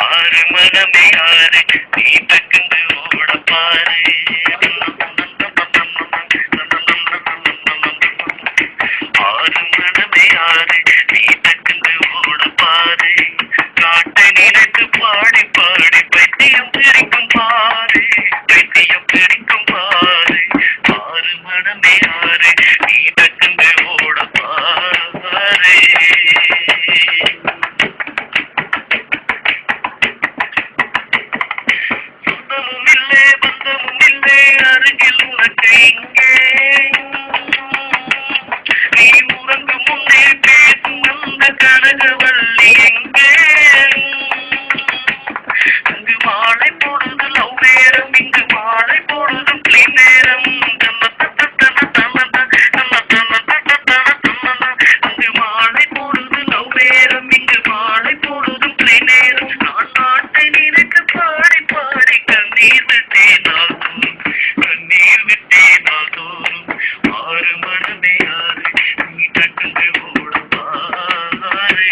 ஆறு மனமே ஆறு நீ தக்குந்து ஓட பாரு ஆறு மனமே ஆறு நீ தக்குந்து ஓட பாரு காட்டை நினைத்து பாடி பாடி பைத்தியம் பிடிக்கும் பாரு பைத்தியம் பிடிக்கும் பாரு ஆறு மனமே ஆறு நீ தக்குந்து ஓட பாரு சொந்தமுமில்லே பந்தமுமில்லே அருகில் உனக்கு இங்கே நீ உறங்கும் முன்னே பேசும் அந்த கனகவல்லி எங்கே அங்கு மாலை பொழுது லவ் நேரம் இங்கு மாலை பொழுது கிளீன் நேரம் அங்கு மாலை பொழுது லவ் நேரம் இங்கு மாலை பொழுது கிளீன் நேரம் நான் நாட்டை நினைத்து பாடி பாடி கண்ணீர் விட்டேனால் கண்ணீர் விட்டேனால் தோறும் ஆறு மனமே ஆறு நீ டக்குந்து ஓட பாரு